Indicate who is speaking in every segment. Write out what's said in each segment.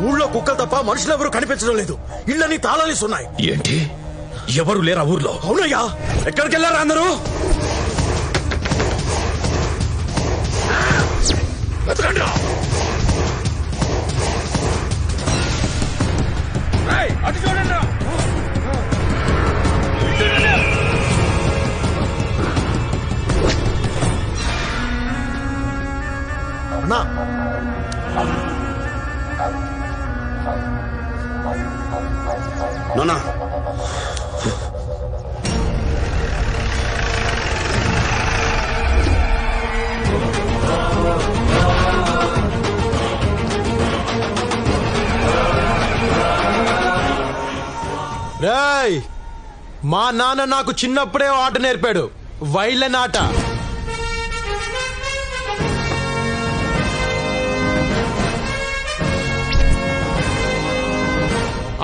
Speaker 1: ఊళ్ళో కుక్కలు తప్ప మనుషులు ఎవరు కనిపించడం లేదు. ఇళ్ళని తాళాలిస్తున్నాయి.
Speaker 2: ఏంటి, ఎవరు లేరా ఊర్లో?
Speaker 1: అవునయ్యా. ఎక్కడికి వెళ్ళారా అందరూ?
Speaker 2: వెతకండి రా. అటు చూడండి రా.
Speaker 1: అన్నా, నాన్న,
Speaker 3: రేయ్, మా నాన్న నాకు చిన్నప్పుడే ఆట నేర్పాడు, వైలెన్ ఆట.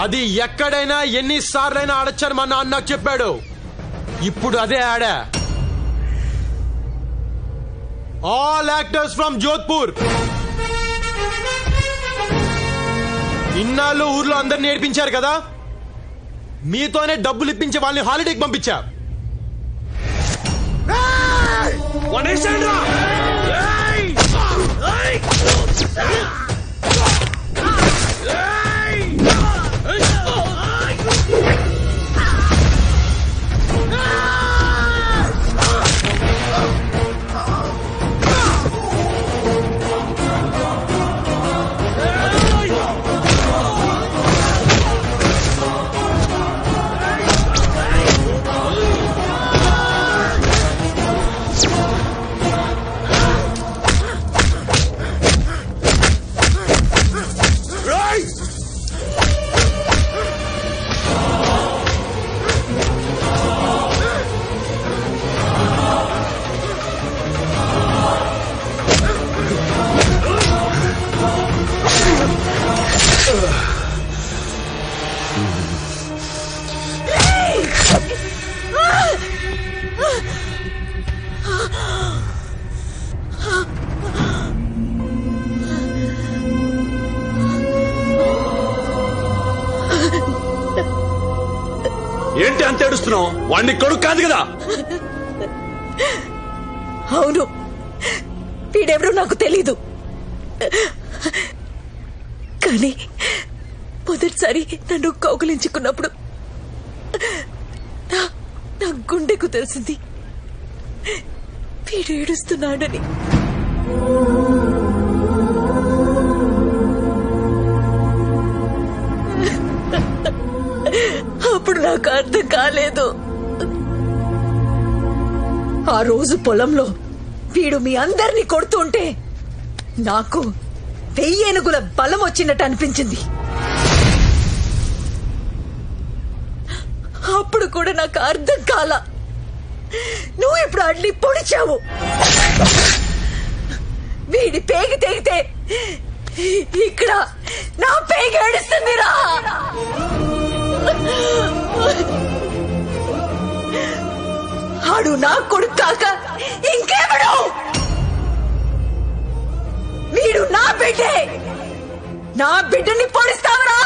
Speaker 3: అది ఎక్కడైనా ఎన్నిసార్లైనా ఆడొచ్చని మా నాన్న నాకు చెప్పాడు. ఇప్పుడు అదే ఆడా. All actors from Jodhpur. ఇన్నాళ్ళు ఊర్లో అందరు నేర్పించారు కదా, మీతోనే డబ్బులు ఇప్పించి వాళ్ళని హాలిడేకి పంపించా.
Speaker 1: ఏంటి అంత ఏడుస్తున్నావు? వాడిని కొడుకు కాదు కదా?
Speaker 4: అవును, వీడెవరో నాకు తెలీదు. కానీ మొదటిసారి నన్ను కౌగిలించుకున్నప్పుడు నా గుండెకు తెలిసింది వీడు ఏడుస్తున్నాడని. అప్పుడు నాకు అర్థం కాలేదు. ఆ రోజు పొలంలో వీడు మీ అందరినీ కొడుతుంటే నాకు 1000 ఏనుగుల బలం వచ్చినట్టు అనిపించింది. అప్పుడు కూడా నాకు అర్థం కాల. నువ్వు ఇప్పుడు అడ్లీ పొడిచావు. వీడి పేగి తెగితే ఇక్కడ నా పేగి ఏడుస్తుందిరా. ఆడు నా కొడుకు కాక ఇంకేమడు? వీడు నా బిడ్డే. నా బిడ్డని పొడిస్తావరా?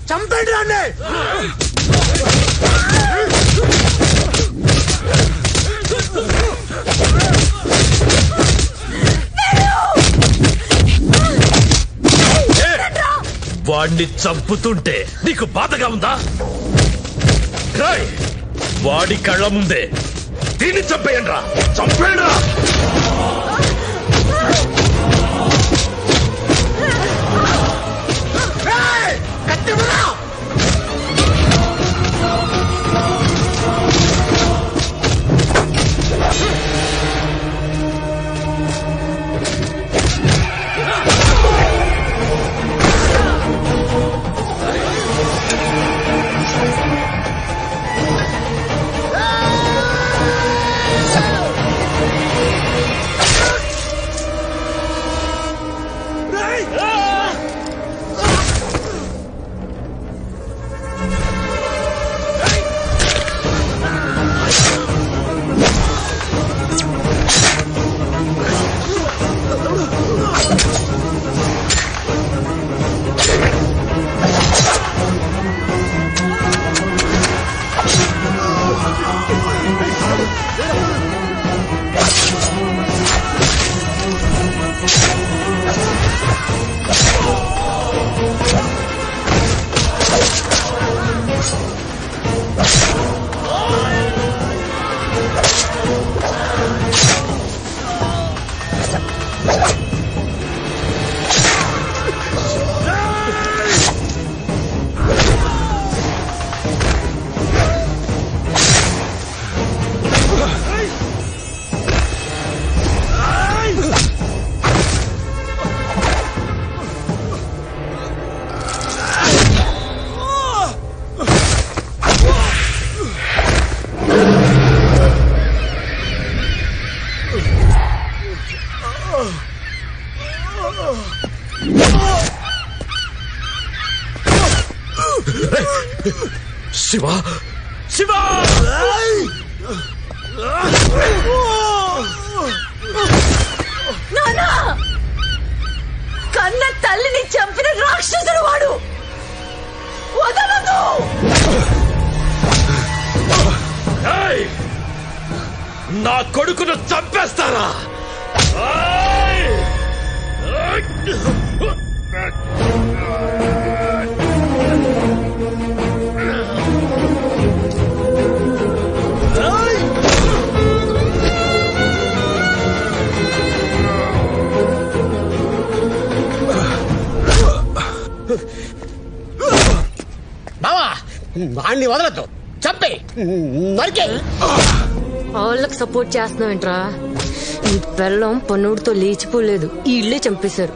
Speaker 1: చంపండి రాండి.
Speaker 2: వాడిని చంపుతుంటే నీకు బాధగా ఉందా? వాడి కళ్ళ ముందే దీన్ని చంపేయండి రా. చంపేయండి రా. శివ శివ
Speaker 4: నానా కన్న తల్లిని చంపిన రాక్షసుడు వాడు వదలదు.
Speaker 2: ఏయ్! నా కొడుకును చంపేస్తారా? ఏయ్!
Speaker 5: బావా వాణ్ణి వదలద్దు, చంపే నరికే.
Speaker 6: వాళ్ళకి సపోర్ట్ చేస్తున్నావేంట్రా? ఈ పిల్లం పన్నుడితో లేచిపోలేదు, ఈ ఇళ్లే చంపేశారు.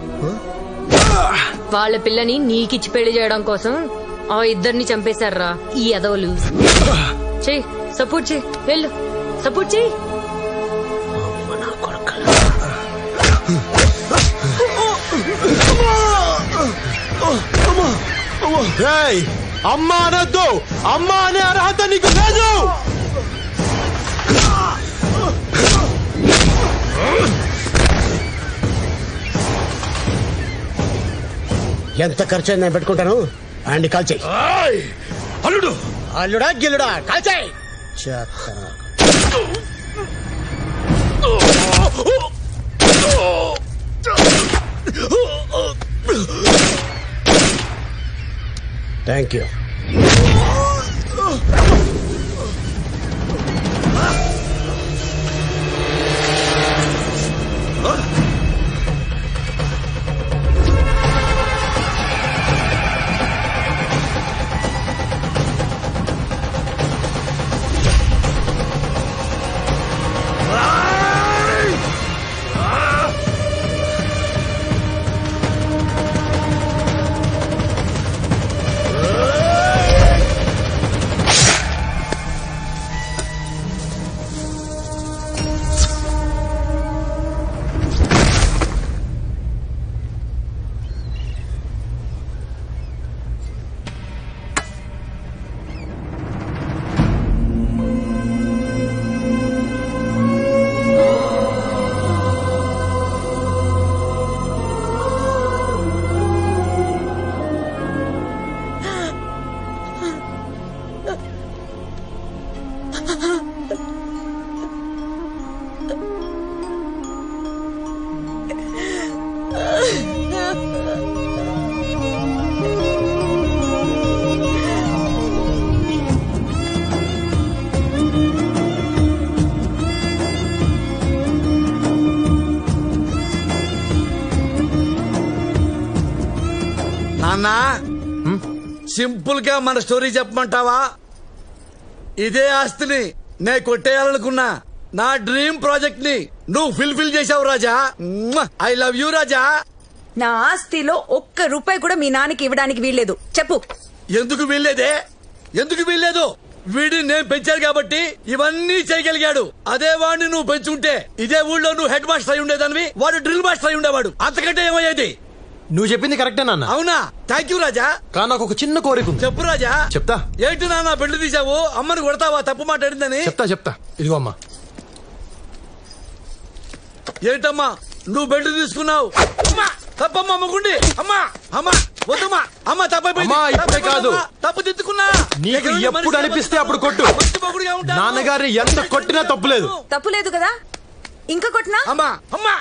Speaker 6: వాళ్ళ పిల్లని నీకిచ్చి పెళ్లి చేయడం కోసం ఆ ఇద్దరిని చంపేశారా ఈ ఎదవలు. చెయ్యి, సపోర్ట్ చెయ్యి, వెళ్ళు సపోర్ట్ చెయ్యి.
Speaker 3: రేయ్, అమ్మ అనొద్దు. అమ్మ అనే అర్హత నీకు లేదు.
Speaker 5: ఎంత ఖర్చు అయింది నేను పెట్టుకుంటాను. అండి కాల్ చేయి.
Speaker 2: ఏయ్! అల్లుడు
Speaker 5: అల్లుడా గిల్లుడా కాల్ చేయి. Thank you.
Speaker 7: నాన్నా, సింపుల్ గా మన స్టోరీ చెప్పమంటావా? ఇదే ఆస్తిని నే కొట్టేయాలనుకున్నా నా డ్రీమ్ ప్రాజెక్ట్ ని నువ్వు ఫుల్ఫిల్ చేసావు రాజా. ఐ లవ్ యూ రాజా.
Speaker 8: నా ఆస్తిలో ఒక్క రూపాయి కూడా మీ నాన్నకి ఇవ్వడానికి వీల్లేదు. చెప్పు.
Speaker 7: ఎందుకు వీల్లేదే? ఎందుకు వీల్లేదు? వీడిని నేను పెంచాను కాబట్టి ఇవన్నీ చేయగలిగాడు. అదే వాడిని నువ్వు పెంచుంటే ఇదే ఊళ్ళో నువ్వు హెడ్ మాస్టర్ అయి ఉండేదానివి, వాడు డ్రిల్ మాస్టర్ అయి ఉండేవాడు. అంతకంటే ఏమయ్యేది?
Speaker 3: నువ్వు చెప్పింది కరెక్టే నాన్న.
Speaker 7: అవునా? థ్యాంక్ యూ రాజా.
Speaker 3: కానీ నాకు ఒక చిన్న కోరిక ఉంది.
Speaker 7: చెప్పు రాజా.
Speaker 3: చెప్తా.
Speaker 7: ఏంటి నాన్న పెళ్లి తీసావు? అమ్మని కొడతావా తప్పు మాట్లాడిందని?
Speaker 3: చెప్తా. ఇదిగో అమ్మా.
Speaker 7: ఏంటమ్మా నువ్వు బెల్ట్ తీసుకున్నావు? అమ్మా తప్పమ్మా అమ్మగుండి. అమ్మా అమ్మా వద్దమ్మా. అమ్మ
Speaker 3: అమ్మా, ఇప్పుడే కాదు.
Speaker 7: తప్పు తిట్టుకున్నా.
Speaker 3: నీకు ఎప్పుడు అనిపిస్తే అప్పుడు కొట్టు. నాన్నగారిని ఎంత కొట్టినా తప్పులేదు.
Speaker 8: తప్పులేదు కదా, ఇంకా కొట్టినా?
Speaker 7: అమ్మా అమ్మా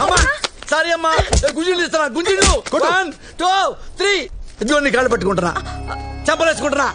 Speaker 7: అమ్మా సారీ అమ్మా. గుంజీలు ఇస్తానా? గుంజీలు 1 2 3. ఇదిగో నీ కాళ్ళు పట్టుకుంటున్నా, చెప్పలేసుకుంటున్నా.